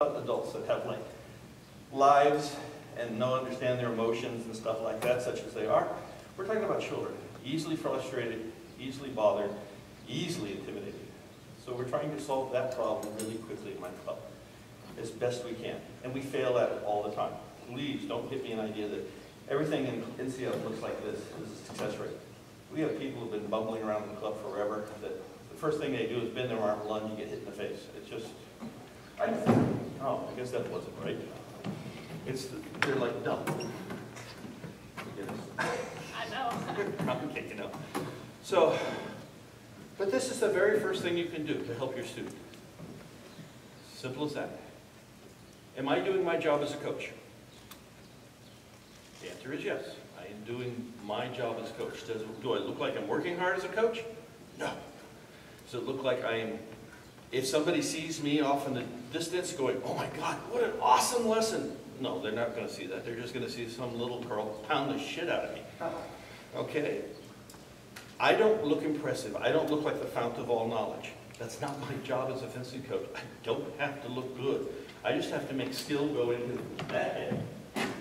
Adults that have like lives and understand their emotions and stuff like that, such as they are. We're talking about children, easily frustrated, easily bothered, easily intimidated. So we're trying to solve that problem really quickly in my club, as best we can. And we fail at it all the time. Please don't give me an idea that everything in NCF looks like this is a success rate. We have people who've been bumbling around the club forever that the first thing they do is bend their arm, lunge, and get hit in the face. It's just, oh, I guess that wasn't right. They're like dumb. I know. Okay, you know. So, but this is the very first thing you can do to help your student. Simple as that. Am I doing my job as a coach? The answer is yes. I am doing my job as a coach. Do I look like I'm working hard as a coach? No. Does it look like I am, if somebody sees me off in the distance going, oh my God, what an awesome lesson. No, they're not going to see that. They're just going to see some little girl pound the shit out of me. Okay? I don't look impressive. I don't look like the fount of all knowledge. That's not my job as a fencing coach. I don't have to look good. I just have to make skill go into that head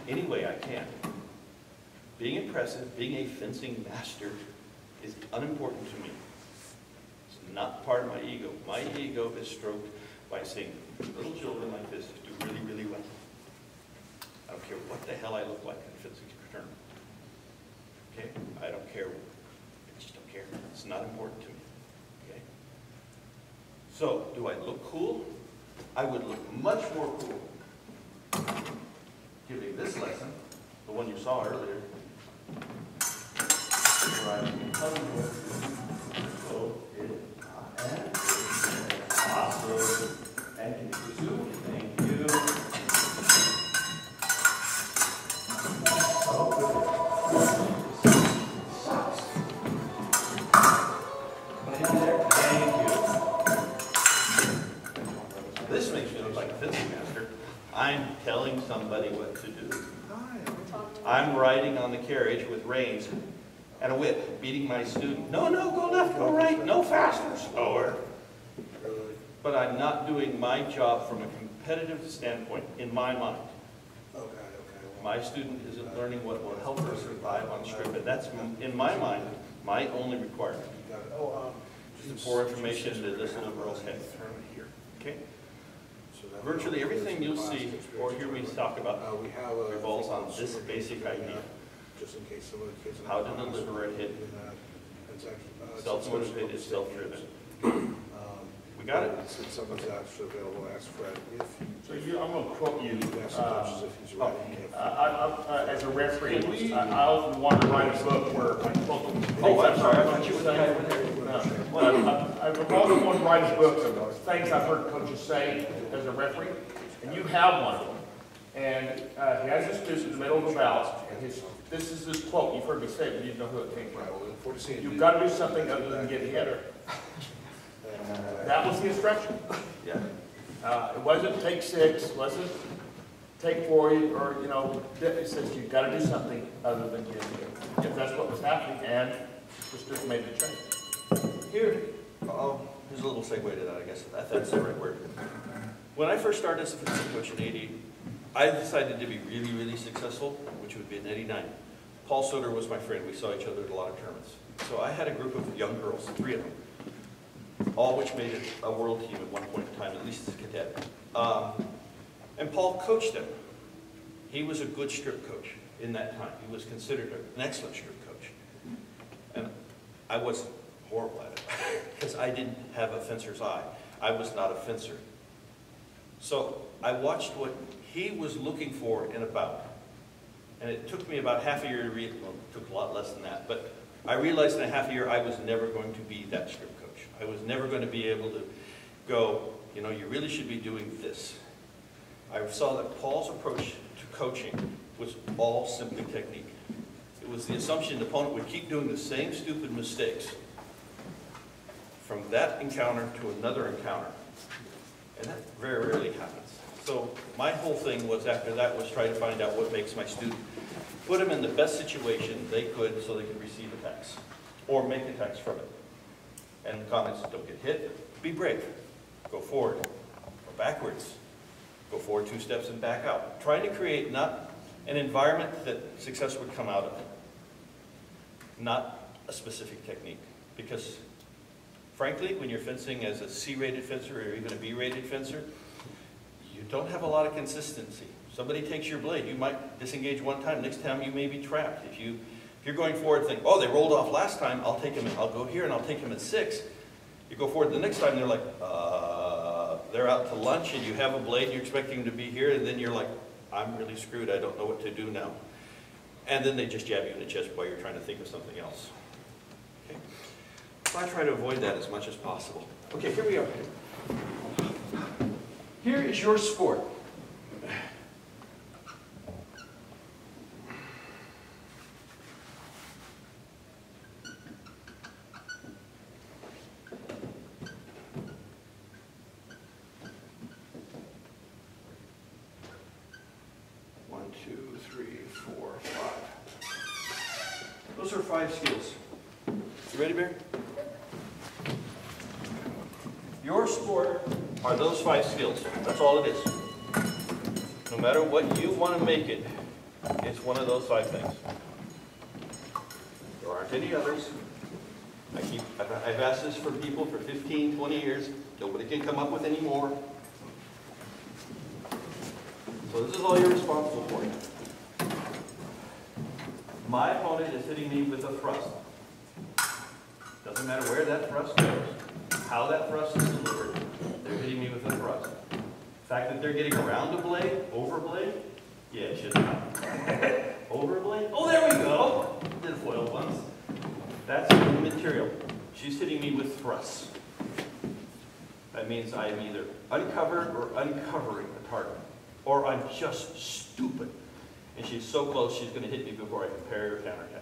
any way I can. Being impressive, being a fencing master is unimportant to me. It's not part of my ego. My ego is stroked by seeing little children like this do really, really well. I don't care what the hell I look like in a fencing tournament. Okay? I don't care. I just don't care. It's not important to me. Okay? So, do I look cool? I would look much more cool giving this lesson, the one you saw earlier, where I'm telling you so and awesome and can pursue. Thank you. This makes me look like a fencing master. I'm telling somebody what to do. I'm riding on the carriage with reins and a whip, beating my student. No, no, go left, go right, no faster, slower. But I'm not doing my job from a competitive standpoint, in my mind. My student isn't learning what will help her survive on strip, and that's, in my mind, my only requirement. Just to pour information into this little girl's head. Okay? Virtually everything you'll see or hear me talk about revolves on this basic idea. How to deliver a hit. Self-motivated, self-driven. We got it? Someone's actually available, ask Fred if so I'm going to quote you. As a referee, I often want to write a book where I quote them. Oh, I'm sorry. I thought you were the guy over there. I've always wanted to write a book of things I've heard coaches say as a referee, and you have one of them. And he has his student in the middle of a bout, and this is his quote. You've heard me say it, but you didn't know who it came from. You've got to do something other than get hit. That was the instruction. Yeah. It wasn't take 6, it wasn't take 4, or, you know, it says you've got to do something other than get hit. If that's what was happening, and the student made the change. Here's a little segue to that, I guess. That's the right word. When I first started as a fencing coach in '80, I decided to be really, really successful, which would be in '89. Paul Soder was my friend. We saw each other at a lot of tournaments. So I had a group of young girls, 3 of them, all which made it a world team at one point in time, at least as a cadet. And Paul coached them. He was a good strip coach in that time. He was considered an excellent strip coach. And I wasn't horrible at it because I didn't have a fencer's eye. I was not a fencer. So I watched what he was looking for in a bout. And it took me about half a year to read, well, it took a lot less than that, but I realized in a half a year I was never going to be that strip coach. I was never going to be able to go, you know, you really should be doing this. I saw that Paul's approach to coaching was all simply technique. It was the assumption the opponent would keep doing the same stupid mistakes from that encounter to another encounter. And that very rarely happens. So my whole thing was after that was try to find out what makes my student, put them in the best situation they could so they could receive attacks or make attacks from it. And the comments, don't get hit, be brave, go forward, go backwards, Go forward 2 steps and back out. Trying to create not an environment that success would come out of, not a specific technique. Because frankly, when you're fencing as a C-rated fencer or even a B-rated fencer, you don't have a lot of consistency. Somebody takes your blade, you might disengage one time, next time you may be trapped. If you're going forward and think, oh, they rolled off last time, I'll go here and I'll take him at 6. You go forward the next time, they're like, they're out to lunch and you have a blade, you're expecting them to be here, and then you're like, I'm really screwed, I don't know what to do now. And then they just jab you in the chest while you're trying to think of something else. Okay? So I try to avoid that as much as possible. Okay, here we are. Here is your sport. Those are 5 skills. You ready, Bear? Your sport are those 5 skills. That's all it is. No matter what you want to make it, it's one of those 5 things. There aren't any others. I've asked this for people for 15, 20 years. Nobody can come up with any more. So this is all you're responsible for. My opponent is hitting me with a thrust. Doesn't matter where that thrust goes, how that thrust is delivered, they're hitting me with a thrust. The fact that they're getting around a blade, over a blade, yeah, it shouldn't happen. Over a blade? Oh, there we go! Did a foil once. That's immaterial. She's hitting me with thrusts. That means I'm either uncovered or uncovering a target. Or I'm just stupid. And she's so close, she's going to hit me before I can parry or counterattack.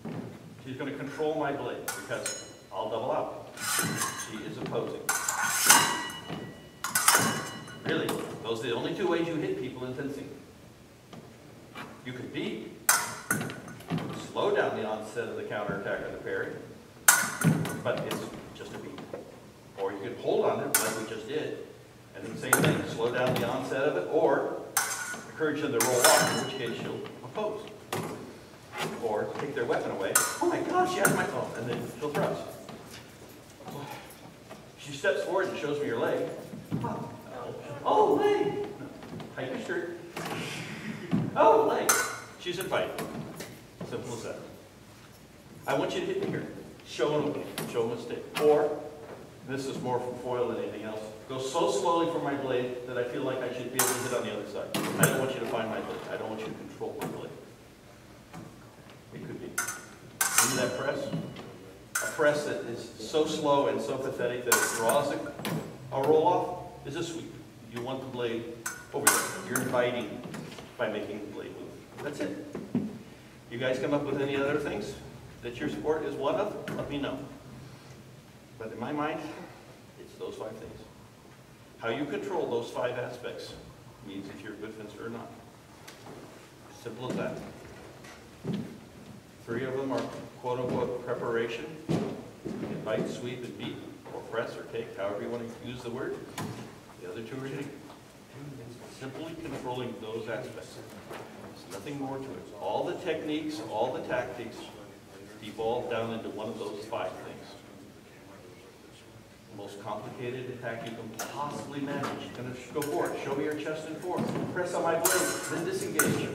Okay. She's going to control my blade because I'll double out. She is opposing. Really, those are the only 2 ways you hit people in fencing. You could beat, slow down the onset of the counterattack or the parry, but it's just a beat. Or you could hold on it like we just did. And the same thing, slow down the onset of it, or encourage them to roll off, in which case she'll oppose. Or take their weapon away. Oh my gosh, she has my phone, and then she'll thrust. She steps forward and shows me her leg. Oh, leg! Hike your shirt. Oh, leg! She's in fight. Simple as that. I want you to hit me here. Show them a stick. Or, this is more for foil than anything else, go so slowly for my blade that I feel like I should be able to hit on the other side. I don't want you to find my blade. I don't want you to control my blade. It could be. Into that press. A press that is so slow and so pathetic that it draws a roll off is a sweep. You want the blade over there. You're inviting by making the blade move. That's it. You guys come up with any other things that your sport is one of? Let me know. But in my mind, it's those 5 things. How you control those 5 aspects means if you're a good fencer or not. Simple as that. 3 of them are quote-unquote preparation. Invite, sweep, and beat, or press, or take, however you want to use the word. The other 2 are hitting. Simply controlling those aspects. There's nothing more to it. All the techniques, all the tactics devolve down into one of those 5 things. The most complicated attack you can possibly manage. You're going to go for it. Show me your chest and forth. Press on my blade, then disengage.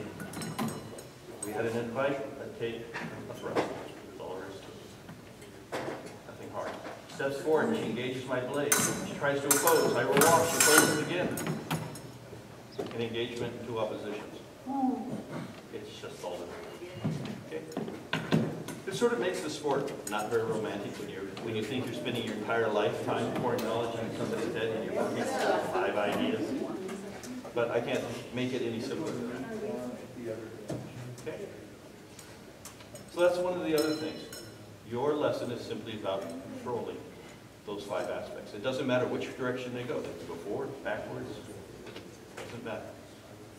We had an invite, a take, a thrust. That's all there is to it. Nothing hard. Steps forward, she engages my blade. She tries to oppose. I roll off, she opposes again. An engagement in 2 oppositions. It's just all there is. Okay? This sort of makes the sport not very romantic when you think you're spending your entire lifetime pouring knowledge into somebody's head and you're working 5 ideas. But I can't make it any simpler than that. Okay? So that's one of the other things. Your lesson is simply about controlling those 5 aspects. It doesn't matter which direction they go. They can go forward, backwards. It doesn't matter.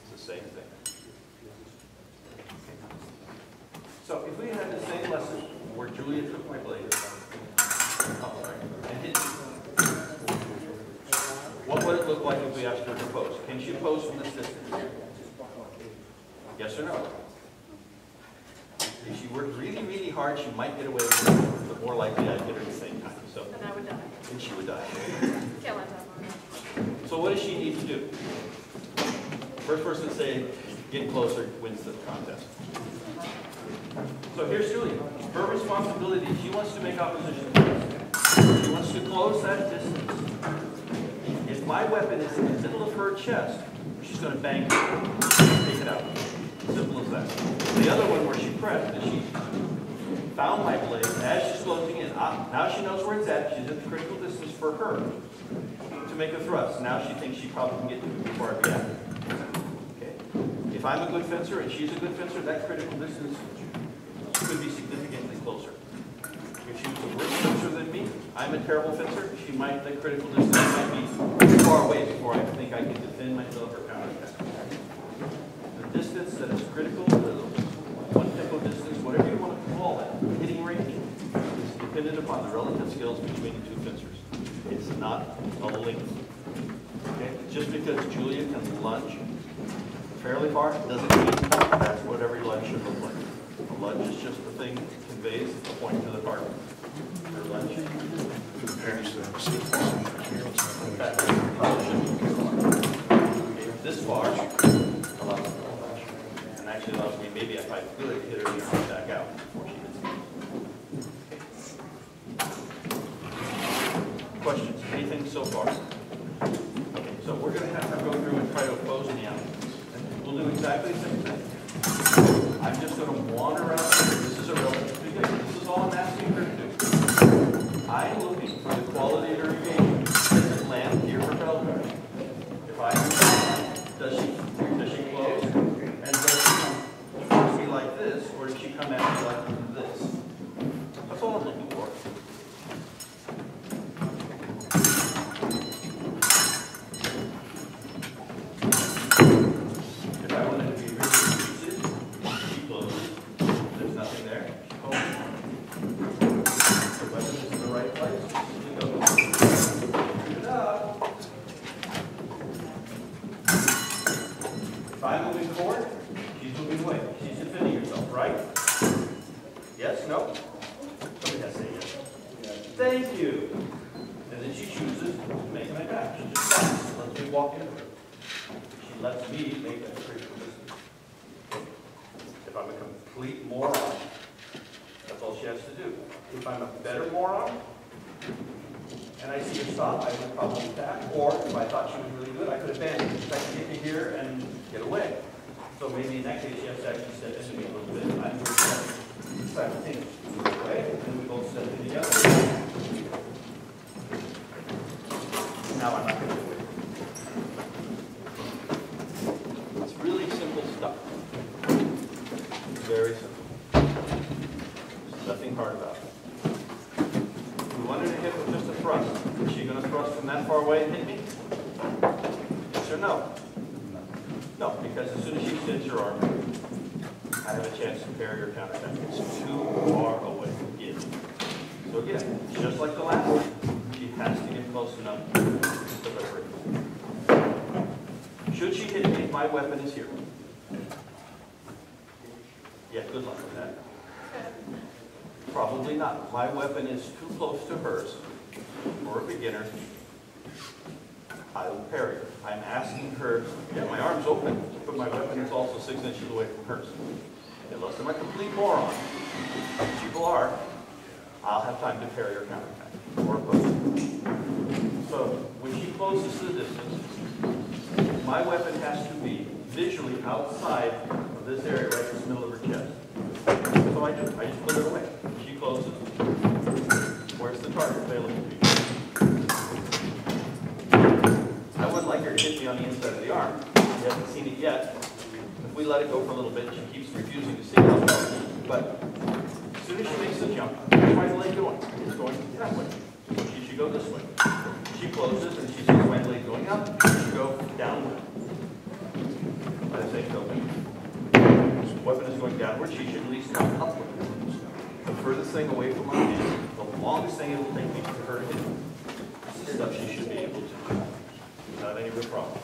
It's the same thing. So if we had the same lesson where Julia took my blade and hit me, What would it look like if we asked her to pose? Can she pose from this distance? Yes or no? If she worked really, really hard, she might get away with it, but more likely I'd hit her at the same time. So, And I would die. and she would die. Can't let that one. So what does she need to do? First person to say, get closer, wins the contest. So here's Julia. Her responsibility, she wants to make opposition. She wants to close that distance. If my weapon is in the middle of her chest, she's going to bang it, take it out. Simple as that. The other one where she pressed is she found my blade as she's closing in. Now she knows where it's at. She's at the critical distance for her to make a thrust. Now she thinks she probably can get to it before I react. Okay. If I'm a good fencer and she's a good fencer, that critical distance could be significantly closer. If she's a worse fencer than me, I'm a terrible fencer, the critical distance might be far away before I think I can defend myself or counterattack. The distance that is critical, the one pico distance, whatever you want to call it, hitting range, is dependent upon the relative skills between the two fencers. It's not a length. Okay? Just because Julia can lunge fairly far doesn't mean that's what every lunge should look like. A lunge is just the thing that conveys the point to the target. Her lunge. This far allows me to lunge, and actually allows me, maybe if I could, hit her in the arm back out before she hits me. Questions? Anything so far? Okay, so we're going to have her go through and try to oppose the elements. We'll do exactly the same thing. I'm just going to wander out. This is a relatively big. This is all I'm asking her to do. I'm looking for the quality of her engagement. Does it land here for bell guard? If I does she close? And does she come towards me like this, or does she come at me like this? That's all I'm looking for. If I wanted to be really elusive, she closes. There's nothing there. She opens. The weapon is in the right place. She goes. Shoot it up. If I'm moving forward, she's moving away. She's defending herself, right? Yes? No? Somebody has to say yes. Thank you. And then she chooses to make an attack. She just stops. Lets me walk into her. She lets me make that critical distance. If I'm a complete moron, that's all she has to do. If I'm a better moron, and I see her stop, I would probably attack. Or if I thought she was really good, I could abandon. Try to get me here and get away. So maybe in that case, she has to actually step into me a little bit. I'm going to simultaneously move away, and then we both step in together. Now I'm not going to do it. It's really simple stuff. It's very simple. There's nothing hard about it. We wanted to hit with just a thrust. Is she going to thrust from that far away and hit me? Yes or no? No, because as soon as she extends her arm, I have a chance to parry or counterattack. It's too far away. Again. So again, just like the last one, she has to get close enough to the break. Should she hit me if my weapon is here? Yeah, good luck with that. Probably not. My weapon is too close to hers. For a beginner, I will parry her. I'm asking her, yeah, my arm's open, but my weapon is also 6 inches away from hers. Unless I'm a complete moron, people are, I'll have time to parry or counterattack, or oppose. So, when she closes to the distance, my weapon has to be visually outside of this area right in the middle of her chest. So I do. I just put it away. She closes. Where's the target? They look at me. I wouldn't like her to hit me on the inside of the arm. She hasn't seen it yet. If we let it go for a little bit, she keeps refusing to see it. But as soon as she makes the jump, where's my blade going? It's going that way. So she should go this way. She closes and she sees my blade going up. She should go downward. By the same token. The weapon is going downward. She should at least come upward. The furthest thing away from my hand, the longest thing it will take me for her to hit, is stuff she should be able to do. ain't no problem.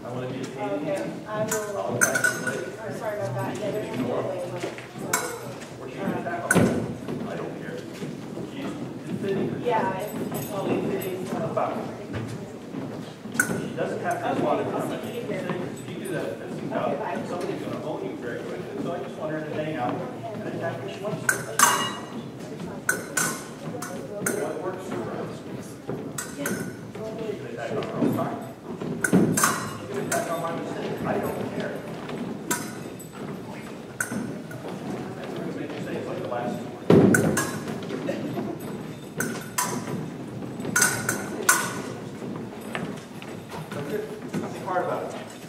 I want to be a pain in the ass. I will, I'll back you later. I'm sorry about that, yeah, there's no way. Or she can back off. I don't care. She's fitting. Yeah, it's Only fitting about. She doesn't have to respond to comment. see you here. If you do that, fencing job, somebody's going to own you very quickly. So I just want her to hang out and attack what she wants to. What works for her? She can attack on her own time. She can attack on my mistake. I don't care. That's going to make you say it's like the last one. Nothing hard about it.